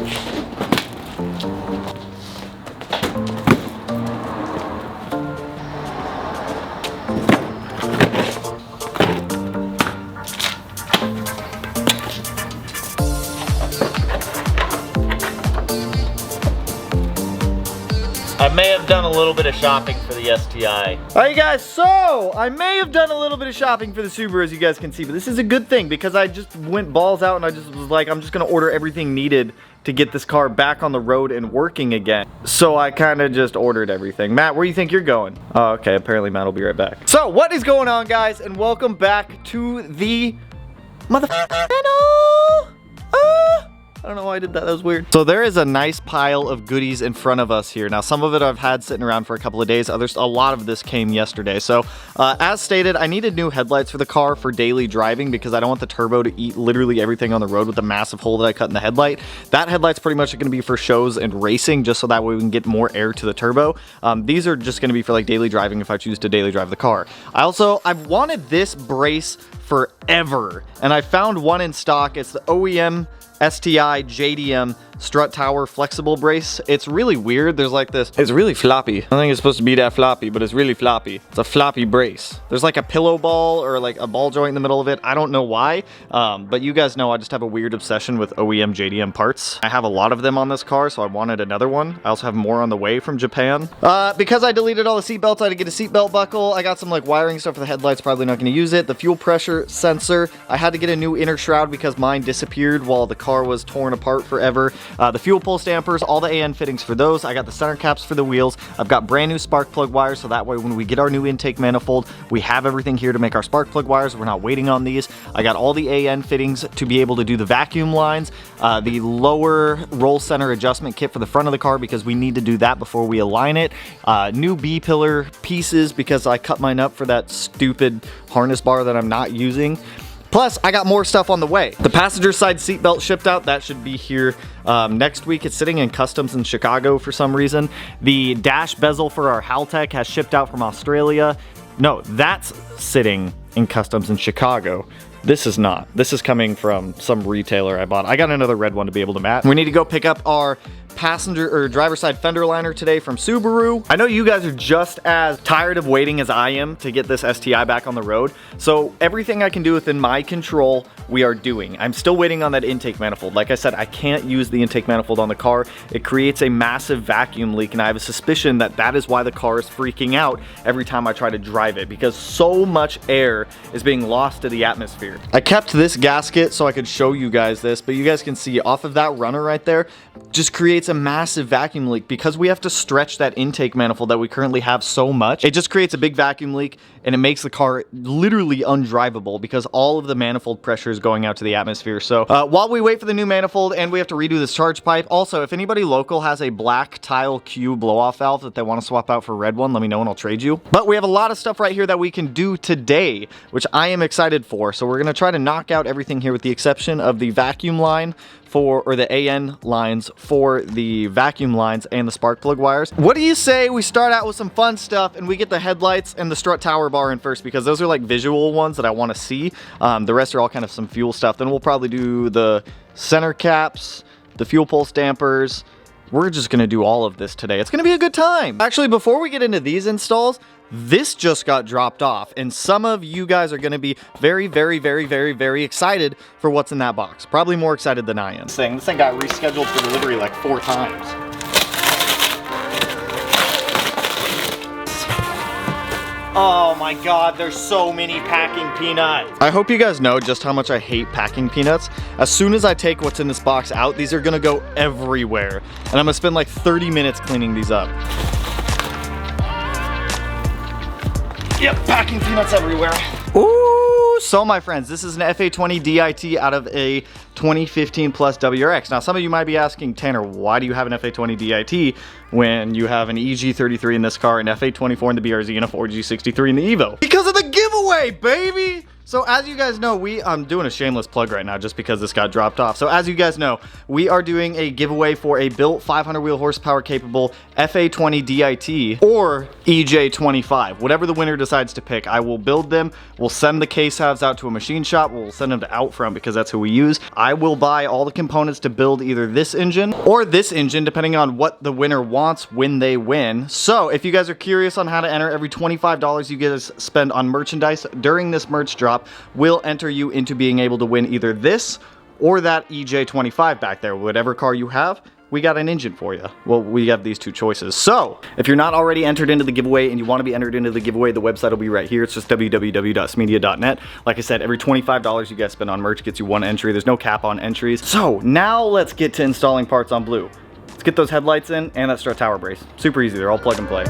I may have done a little bit of shopping for the STI. All right, guys, so I may have done a little bit of shopping for the Subaru, as you guys can see, but this is a good thing because I just went balls out and I just was like, I'm just gonna order everything needed to get this car back on the road and working again. So I kind of just ordered everything. Matt, where do you think you're going? Oh, okay, apparently Matt will be right back. So what is going on, guys, and welcome back to the motherfucking channel. I don't know why I did that, that was weird. So there is a nice pile of goodies in front of us here. Now, some of it I've had sitting around for a couple of days. Others, a lot of this came yesterday. So as stated, I needed new headlights for the car for daily driving because I don't want the turbo to eat literally everything on the road with the massive hole that I cut in the headlight. That headlight's pretty much gonna be for shows and racing, just so that way we can get more air to the turbo. These are just gonna be for like daily driving if I choose to daily drive the car. I've wanted this brace forever, and I found one in stock. It's the OEM STI JDM strut tower flexible brace. It's really weird. There's like this, it's really floppy. I don't think it's supposed to be that floppy, but it's really floppy. It's a floppy brace. There's like a pillow ball or like a ball joint in the middle of it. I don't know why, but you guys know I just have a weird obsession with OEM JDM parts. I have a lot of them on this car, so I wanted another one. I also have more on the way from Japan. Because I deleted all the seat belts, I had to get a seat belt buckle. I got some like wiring stuff for the headlights, probably not gonna use it. The fuel pressure sensor. I had to get a new inner shroud because mine disappeared while the car was torn apart forever. The fuel pulse dampers, all the AN fittings for those. I got the center caps for the wheels. I've got brand new spark plug wires, so that way when we get our new intake manifold, we have everything here to make our spark plug wires. We're not waiting on these. I got all the AN fittings to be able to do the vacuum lines, the lower roll center adjustment kit for the front of the car because we need to do that before we align it. New B-pillar pieces because I cut mine up for that stupid harness bar that I'm not using. Plus, I got more stuff on the way. The passenger side seatbelt shipped out. That should be here next week. It's sitting in customs in Chicago for some reason. The dash bezel for our Haltech has shipped out from Australia. No, that's sitting in customs in Chicago. This is not. This is coming from some retailer I bought. I got another red one to be able to match. We need to go pick up our passenger or driver side fender liner today from Subaru. I know you guys are just as tired of waiting as I am to get this STI back on the road. So everything I can do within my control, we are doing. I'm still waiting on that intake manifold. Like I said, I can't use the intake manifold on the car. It creates a massive vacuum leak, and I have a suspicion that that is why the car is freaking out every time I try to drive it, because so much air is being lost to the atmosphere. I kept this gasket so I could show you guys this, but you guys can see off of that runner right there, just creates a massive vacuum leak because we have to stretch that intake manifold that we currently have so much. It just creates a big vacuum leak and it makes the car literally undrivable because all of the manifold pressure is going out to the atmosphere. So while we wait for the new manifold and we have to redo this charge pipe, also if anybody local has a black tile Q blow-off valve that they want to swap out for a red one, let me know and I'll trade you. But we have a lot of stuff right here that we can do today, which I am excited for. So we're going to try to knock out everything here with the exception of the vacuum line or the AN lines for the vacuum lines and the spark plug wires. What do you say we start out with some fun stuff and we get the headlights and the strut tower bar in first, because those are like visual ones that I want to see. The rest are all kind of some fuel stuff. Then we'll probably do the center caps, the fuel pulse dampers. We're just gonna do all of this today. It's gonna be a good time. Actually, before we get into these installs, this just got dropped off, and some of you guys are gonna be very, very, very, very, very excited for what's in that box. Probably more excited than I am. This thing got rescheduled for delivery like 4 times. Oh my god, there's so many packing peanuts. I hope you guys know just how much I hate packing peanuts. As soon as I take what's in this box out, these are gonna go everywhere. And I'm gonna spend like 30 minutes cleaning these up. Yep, packing peanuts everywhere. Ooh, so my friends, this is an FA20 DIT out of a 2015 plus WRX. Now, some of you might be asking, Tanner, why do you have an FA20 DIT when you have an EG33 in this car, an FA24 in the BRZ, and a 4G63 in the Evo? Because of the giveaway, baby! So as you guys know, I'm doing a shameless plug right now just because this got dropped off. So as you guys know, we are doing a giveaway for a built 500 wheel horsepower capable FA20 DIT or EJ25. Whatever the winner decides to pick, I will build them. We'll send the case halves out to a machine shop. We'll send them to Outfront because that's who we use. I will buy all the components to build either this engine or this engine, depending on what the winner wants when they win. So if you guys are curious on how to enter, every $25 you guys spend on merchandise during this merch drop will enter you into being able to win either this or that EJ25 back there. Whatever car you have, we got an engine for you. Well, we have these two choices. So if you're not already entered into the giveaway and you want to be entered into the giveaway, the website will be right here. It's just www.smeedia.net. Like I said, every $25 you guys spend on merch gets you one entry. There's no cap on entries. So now let's get to installing parts on Blue. Let's get those headlights in and that strut tower brace. Super easy, they're all plug and play.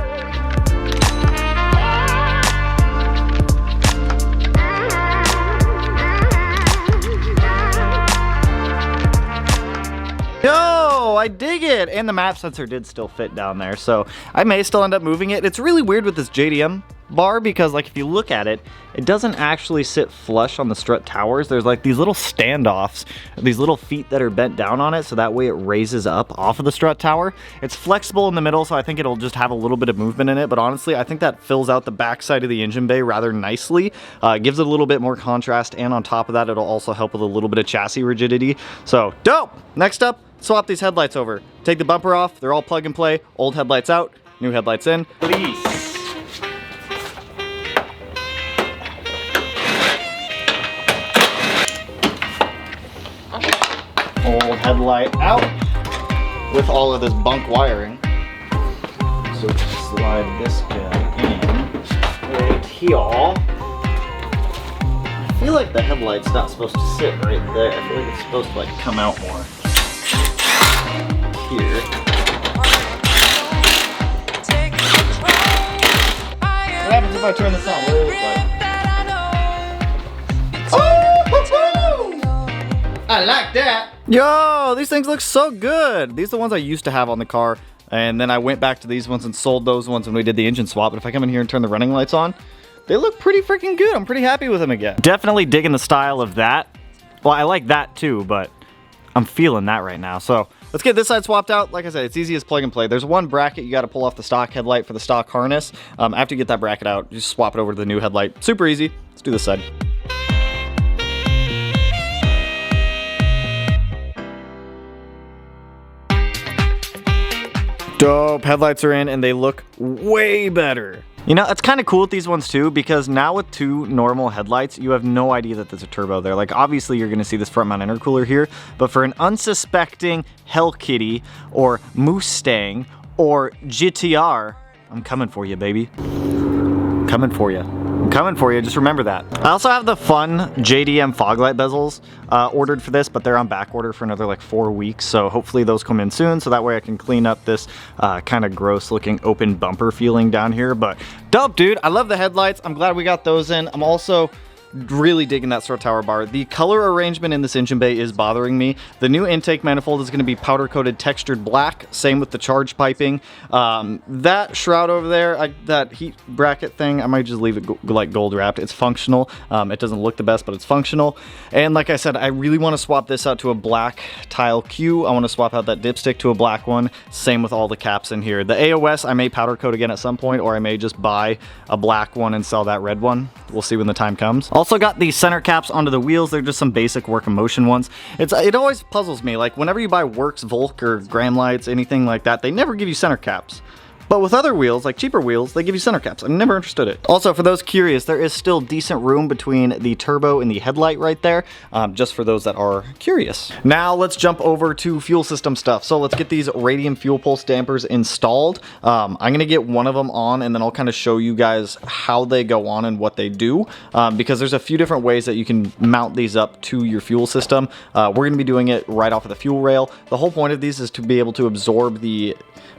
Yo, I dig it! And the map sensor did still fit down there, so I may still end up moving it. It's really weird with this JDM bar because, like, if you look at it, it doesn't actually sit flush on the strut towers. There's like these little standoffs, these little feet that are bent down on it, so that way it raises up off of the strut tower. It's flexible in the middle, so I think it'll just have a little bit of movement in it, but honestly, I think that fills out the back side of the engine bay rather nicely. Gives it a little bit more contrast, and on top of that, it'll also help with a little bit of chassis rigidity. So, dope! Next up, swap these headlights over. Take the bumper off, they're all plug and play. Old headlights out, new headlights in. Please. Old headlight out with all of this bunk wiring. So slide this guy in right here. I feel like the headlight's not supposed to sit right there. I feel like it's supposed to like come out more. Here. What happens if I turn this on? What does it look like? Oh! I like that. Yo, these things look so good. These are the ones I used to have on the car, and then I went back to these ones and sold those ones when we did the engine swap. But if I come in here and turn the running lights on, they look pretty freaking good. I'm pretty happy with them again. Definitely digging the style of that. Well, I like that too, but I'm feeling that right now. So let's get this side swapped out. Like I said, it's easy as plug and play. There's one bracket you got to pull off the stock headlight for the stock harness. After you get that bracket out, just swap it over to the new headlight. Super easy. Let's do this side. Dope, headlights are in and they look way better. You know, it's kind of cool with these ones too, because now with two normal headlights, you have no idea that there's a turbo there. Like, obviously you're gonna see this front mount intercooler here, but for an unsuspecting Hell Kitty or Mustang or GTR, I'm coming for you, baby. Coming for you. I'm coming for you, just remember that. I also have the fun JDM fog light bezels ordered for this, but they're on back order for another like 4 weeks, so hopefully those come in soon, so that way I can clean up this kind of gross looking open bumper feeling down here. But dope, dude. I love the headlights. I'm glad we got those in. I'm also really digging that strut tower bar. The color arrangement in this engine bay is bothering me. The new intake manifold is going to be powder coated textured black, same with the charge piping. That shroud over there, that heat bracket thing, I might just leave it like gold wrapped. It's functional. It doesn't look the best, but it's functional. And like I said, I really want to swap this out to a black tile Q. I want to swap out that dipstick to a black one. Same with all the caps in here. The AOS I may powder coat again at some point, or I may just buy a black one and sell that red one. We'll see when the time comes. Also got the center caps onto the wheels. They're just some basic work and motion ones. It always puzzles me, like whenever you buy Works, Volk, or Graham lights, anything like that, they never give you center caps. But with other wheels, like cheaper wheels, they give you center caps. I never understood it. Also, for those curious, there is still decent room between the turbo and the headlight right there, just for those that are curious. Now let's jump over to fuel system stuff. So let's get these Radium fuel pulse dampers installed. I'm gonna get one of them on, and then I'll kind of show you guys how they go on and what they do, because there's a few different ways that you can mount these up to your fuel system. We're gonna be doing it right off of the fuel rail. The whole point of these is to be able to absorb the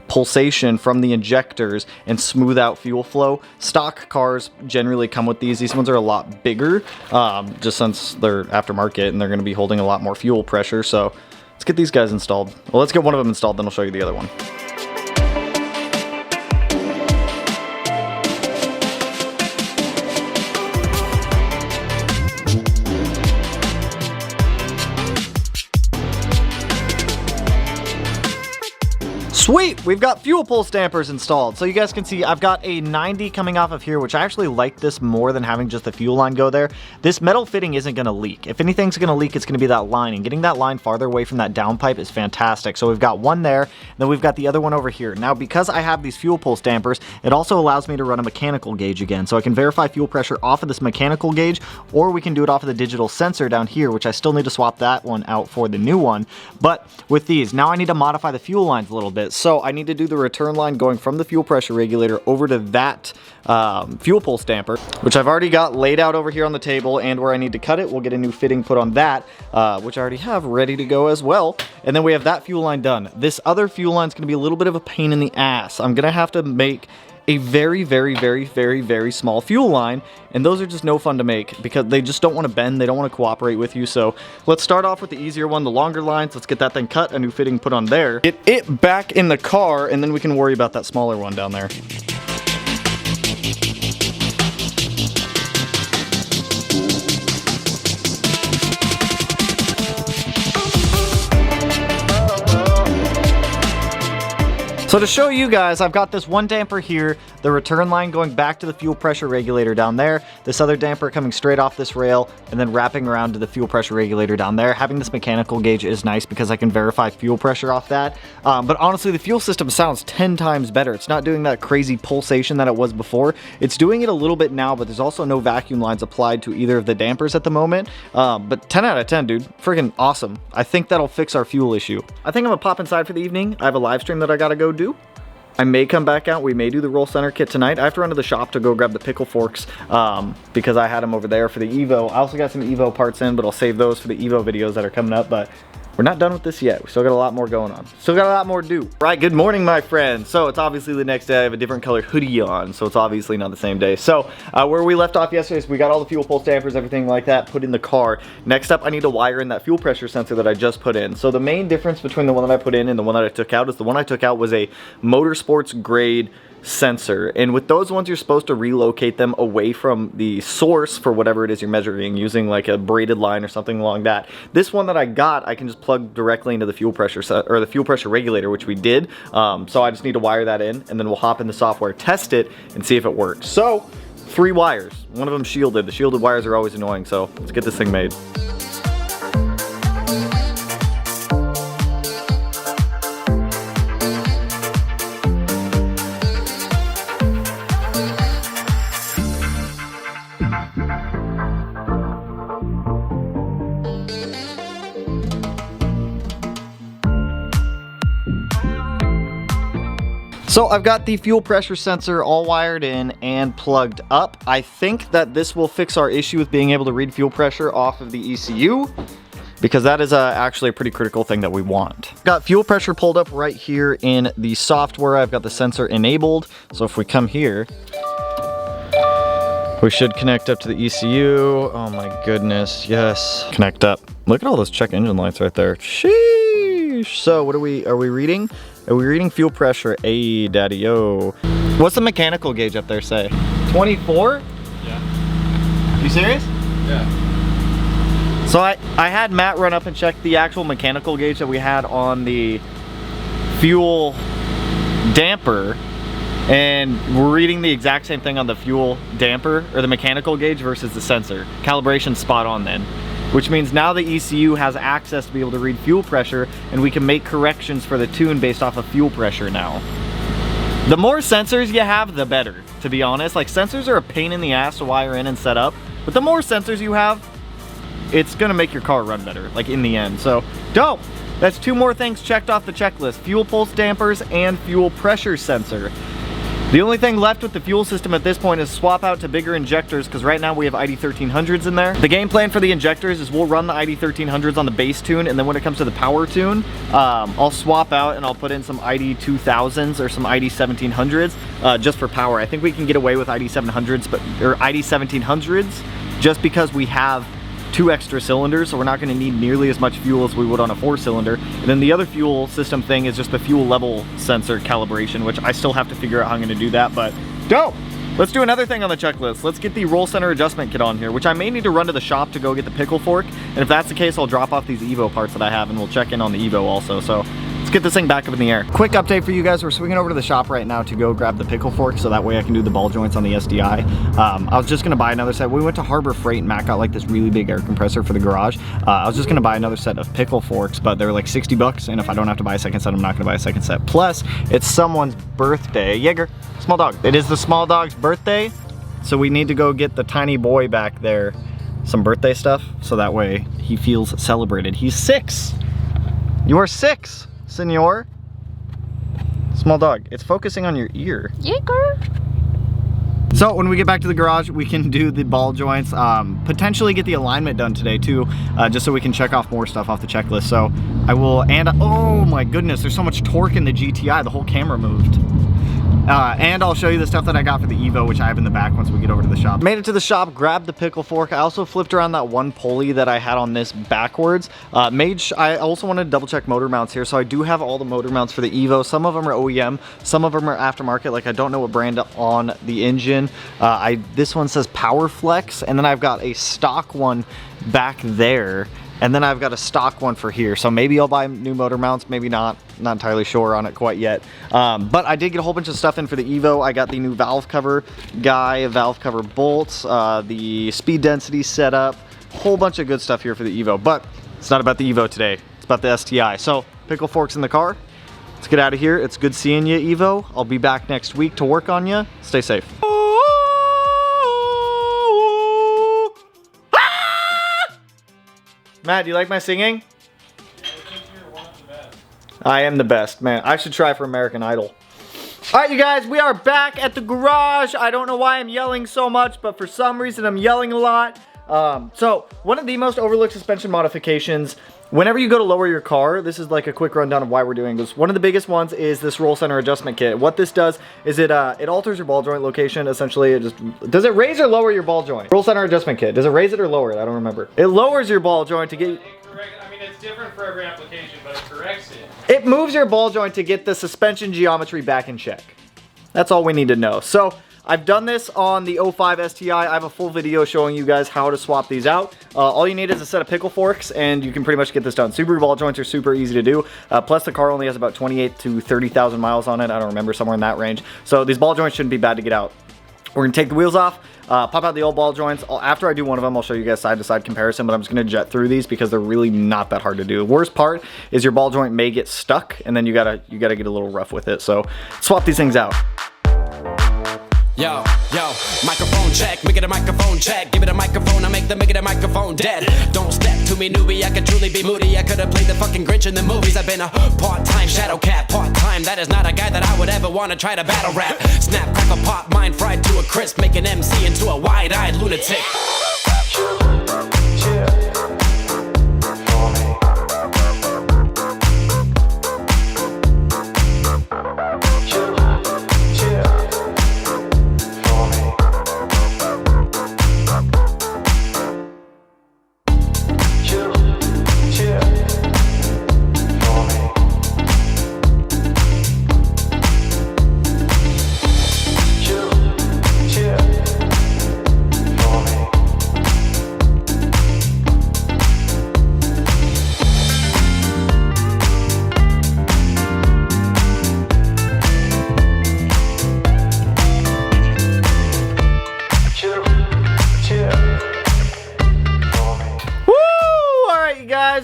pulsation from the injectors and smooth out fuel flow. Stock cars generally come with these. These ones are a lot bigger, just since they're aftermarket and they're going to be holding a lot more fuel pressure. So let's get these guys installed. Well, let's get one of them installed, then I'll show you the other one. Sweet, we've got fuel pulse dampers installed. So you guys can see I've got a 90 coming off of here, which I actually like this more than having just the fuel line go there. This metal fitting isn't gonna leak. If anything's gonna leak, it's gonna be that line, and getting that line farther away from that downpipe is fantastic. So we've got one there, and then we've got the other one over here. Now, because I have these fuel pulse dampers, it also allows me to run a mechanical gauge again. So I can verify fuel pressure off of this mechanical gauge, or we can do it off of the digital sensor down here, which I still need to swap that one out for the new one. But with these, now I need to modify the fuel lines a little bit. So I need to do the return line going from the fuel pressure regulator over to that fuel pulse damper, which I've already got laid out over here on the table, and where I need to cut it, we'll get a new fitting put on that, which I already have ready to go as well. And then we have that fuel line done. This other fuel line is going to be a little bit of a pain in the ass. I'm going to have to make a very, very, very, very, very small fuel line, and those are just no fun to make because they just don't want to bend, they don't want to cooperate with you. So let's start off with the easier one, the longer lines. Let's get that thing cut, a new fitting put on there, get it back in the car, and then we can worry about that smaller one down there. So to show you guys, I've got this one damper here, the return line going back to the fuel pressure regulator down there, this other damper coming straight off this rail, and then wrapping around to the fuel pressure regulator down there. Having this mechanical gauge is nice because I can verify fuel pressure off that. But honestly, the fuel system sounds 10 times better. It's not doing that crazy pulsation that it was before. It's doing it a little bit now, but there's also no vacuum lines applied to either of the dampers at the moment. But 10 out of 10, dude. Freaking awesome. I think that'll fix our fuel issue. I think I'm gonna pop inside for the evening. I have a live stream that I gotta go do. I may come back out. We may do the roll center kit tonight. I have to run to the shop to go grab the pickle forks because I had them over there for the Evo. I also got some Evo parts in, but I'll save those for the Evo videos that are coming up. But we're not done with this yet. We still got a lot more going on. Still got a lot more to do. Right, good morning, my friends. So it's obviously the next day. I have a different colored hoodie on, so it's obviously not the same day. So where we left off yesterday is we got all the fuel pulse dampers, everything like that, put in the car. Next up, I need to wire in that fuel pressure sensor that I just put in. So the main difference between the one that I put in and the one that I took out is the one I took out was a motorsports grade sensor, and with those ones you're supposed to relocate them away from the source for whatever it is you're measuring, using like a braided line or something along that. This one that I got, I can just plug directly into the fuel pressure or the fuel pressure regulator, which we did. So I just need to wire that in, and then we'll hop in the software, test it, and see if it works. So 3 wires, one of them shielded. The shielded wires are always annoying, so let's get this thing made. So I've got the fuel pressure sensor all wired in and plugged up. I think that this will fix our issue with being able to read fuel pressure off of the ECU, because that is actually a pretty critical thing that we want. Got fuel pressure pulled up right here in the software. I've got the sensor enabled. So if we come here, we should connect up to the ECU. Oh my goodness, yes. Connect up. Look at all those check engine lights right there. Sheesh. So what are we reading? Are we reading fuel pressure? Hey, daddy-o. What's the mechanical gauge up there say? 24? Yeah. You serious? Yeah. So I had Matt run up and check the actual mechanical gauge that we had on the fuel damper, and we're reading the exact same thing on the fuel damper, or the mechanical gauge versus the sensor. Calibration spot on then. Which means now the ECU has access to be able to read fuel pressure, and we can make corrections for the tune based off of fuel pressure now. The more sensors you have, the better, to be honest. Like, sensors are a pain in the ass to wire in and set up, but the more sensors you have, it's gonna make your car run better, like in the end. So, dope! That's 2 more things checked off the checklist: fuel pulse dampers and fuel pressure sensor. The only thing left with the fuel system at this point is swap out to bigger injectors, because right now we have ID 1300s in there. The game plan for the injectors is we'll run the ID 1300s on the base tune, and then when it comes to the power tune, I'll swap out and I'll put in some ID 2000s or some ID 1700s just for power. I think we can get away with ID 700s, or ID 1700s, just because we have 2 extra cylinders, so we're not going to need nearly as much fuel as we would on a 4-cylinder. And then the other fuel system thing is just the fuel level sensor calibration, which I still have to figure out how I'm going to do that, but dope! Let's do another thing on the checklist. Let's get the roll center adjustment kit on here, which I may need to run to the shop to go get the pickle fork, and if that's the case, I'll drop off these Evo parts that I have, and we'll check in on the Evo also. So let's get this thing back up in the air. Quick update for you guys. We're swinging over to the shop right now to go grab the pickle fork so that way I can do the ball joints on the STI. I was just gonna buy another set. We went to Harbor Freight and Matt got like this really big air compressor for the garage. I was just gonna buy another set of pickle forks, but they're like 60 bucks, and if I don't have to buy a second set, I'm not gonna buy a second set. Plus, it's someone's birthday. Jaeger, small dog. It is the small dog's birthday, so we need to go get the tiny boy back there some birthday stuff, so that way he feels celebrated. He's 6. You are 6, senor. Small dog, it's focusing on your ear. Jaeger. So when we get back to the garage, we can do the ball joints, potentially get the alignment done today too, just so we can check off more stuff off the checklist. So I will, and oh my goodness, there's so much torque in the GTI, the whole camera moved. And I'll show you the stuff that I got for the Evo, which I have in the back once we get over to the shop. Made it to the shop, grabbed the pickle fork. I also flipped around that one pulley that I had on this backwards. I also wanted to double check motor mounts here, so I do have all the motor mounts for the Evo. Some of them are OEM, some of them are aftermarket. Like I don't know what brand on the engine. This one says PowerFlex, and then I've got a stock one back there. And then I've got a stock one for here. So maybe I'll buy new motor mounts, maybe not. Not entirely sure on it quite yet. But I did get a whole bunch of stuff in for the Evo. I got the new valve cover guy, valve cover bolts, the speed density setup, whole bunch of good stuff here for the Evo. But it's not about the Evo today. It's about the STI. So pickle forks in the car. Let's get out of here. It's good seeing you, Evo. I'll be back next week to work on you. Stay safe. Matt, do you like my singing? I think you're one of the best. I am the best, man. I should try for American Idol. All right, you guys, we are back at the garage. I don't know why I'm yelling so much, but for some reason I'm yelling a lot. So one of the most overlooked suspension modifications, whenever you go to lower your car, this is like a quick rundown of why we're doing this. One of the biggest ones is this roll center adjustment kit. What this does is it alters your ball joint location. Essentially, does it raise or lower your ball joint? Roll center adjustment kit. Does it raise it or lower it? I don't remember. It lowers your ball joint to get... I mean, it's different for every application, but it corrects it. It moves your ball joint to get the suspension geometry back in check. That's all we need to know. So I've done this on the 05 STI. I have a full video showing you guys how to swap these out. All you need is a set of pickle forks, and you can pretty much get this done. Subaru ball joints are super easy to do. Plus, the car only has about 28 to 30,000 miles on it. I don't remember, somewhere in that range. So these ball joints shouldn't be bad to get out. We're gonna take the wheels off, pop out the old ball joints. After I do one of them, I'll show you guys side-to-side comparison, but I'm just gonna jet through these because they're really not that hard to do. The worst part is your ball joint may get stuck, and then you gotta get a little rough with it. So swap these things out. Yo, microphone check, make it a microphone check. Give it a microphone, I make it a microphone dead. Don't step to me, newbie, I could truly be moody. I could have played the fucking Grinch in the movies. I've been a part-time shadow cat, part-time. That is not a guy that I would ever want to try to battle rap. Snap, crackle, pop, mind fried to a crisp. Make an MC into a wide-eyed lunatic.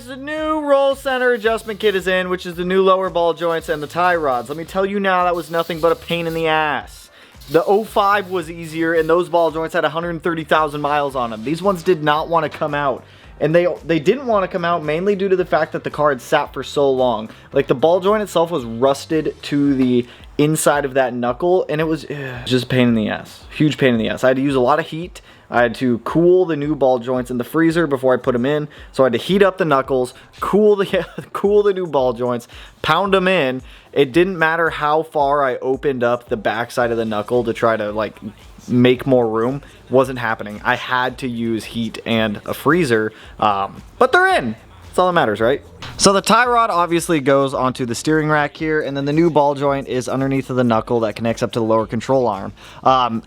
The new roll center adjustment kit is in, which is the new lower ball joints and the tie rods. Let me tell you now, that was nothing but a pain in the ass. The 05 was easier, and those ball joints had 130,000 miles on them. These ones did not want to come out. And they didn't want to come out mainly due to the fact that the car had sat for so long. Like, the ball joint itself was rusted to the inside of that knuckle, and it was just a pain in the ass. Huge pain in the ass. I had to use a lot of heat. I had to cool the new ball joints in the freezer before I put them in. So I had to heat up the knuckles, cool the new ball joints, pound them in. It didn't matter how far I opened up the backside of the knuckle to try to like make more room. Wasn't happening. I had to use heat and a freezer, but they're in. That's all that matters, right? So the tie rod obviously goes onto the steering rack here, and then the new ball joint is underneath of the knuckle that connects up to the lower control arm.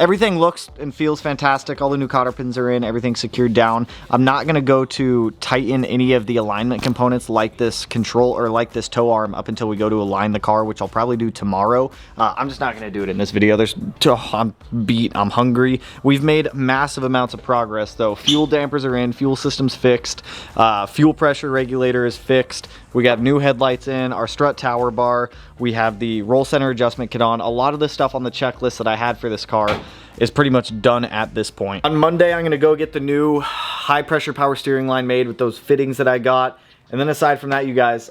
Everything looks and feels fantastic. All the new cotter pins are in, everything's secured down. I'm not gonna go to tighten any of the alignment components like this control or like this toe arm up until we go to align the car, which I'll probably do tomorrow. I'm just not gonna do it in this video. I'm beat, I'm hungry. We've made massive amounts of progress though. Fuel dampers are in, fuel system's fixed, fuel pressure regulator is fixed. We got new headlights in, our strut tower bar, we have the roll center adjustment kit on. A lot of the stuff on the checklist that I had for this car is pretty much done at this point. On Monday, I'm gonna go get the new high pressure power steering line made with those fittings that I got. And then aside from that, you guys,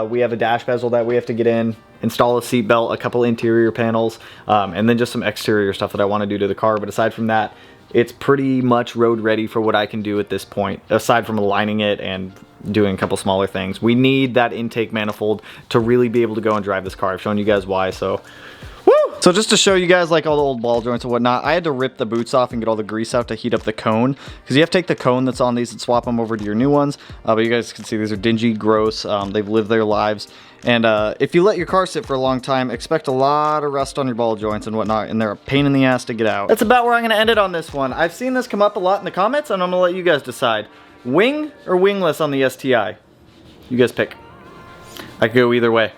we have a dash bezel that we have to get in, install a seat belt, a couple interior panels, and then just some exterior stuff that I wanna do to the car. But aside from that, it's pretty much road ready for what I can do at this point, aside from aligning it and doing a couple smaller things. We need that intake manifold to really be able to go and drive this car. I've shown you guys why, so woo! So just to show you guys like all the old ball joints and whatnot, I had to rip the boots off and get all the grease out to heat up the cone, because you have to take the cone that's on these and swap them over to your new ones. But you guys can see these are dingy, gross, they've lived their lives. And if you let your car sit for a long time, expect a lot of rust on your ball joints and whatnot, and they're a pain in the ass to get out. That's about where I'm gonna end it on this one. I've seen this come up a lot in the comments, and I'm gonna let you guys decide. Wing or wingless on the STI? You guys pick. I could go either way.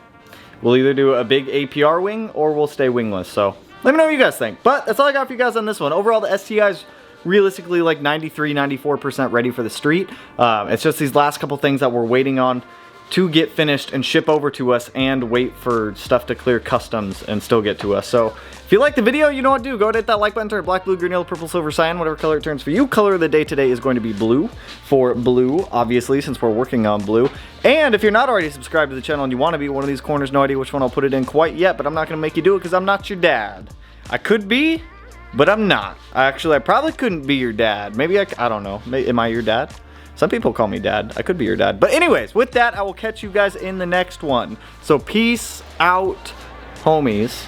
We'll either do a big APR wing or we'll stay wingless, so let me know what you guys think. But that's all I got for you guys on this one. Overall, the STI is realistically like 93, 94% ready for the street. It's just these last couple things that we're waiting on to get finished and ship over to us, and wait for stuff to clear customs and still get to us. So if you like the video, you know what to do. Go ahead and hit that like button, turn it black, blue, green, yellow, purple, silver, cyan, whatever color it turns for you. Color of the day today is going to be blue, for blue, obviously, since we're working on blue. And if you're not already subscribed to the channel and you want to be one of these corners, no idea which one I'll put it in quite yet, but I'm not going to make you do it because I'm not your dad. I could be, but I'm not. Actually, I probably couldn't be your dad. Maybe I don't know. Am I your dad? Some people call me dad. I could be your dad. But anyways, with that, I will catch you guys in the next one. So peace out, homies.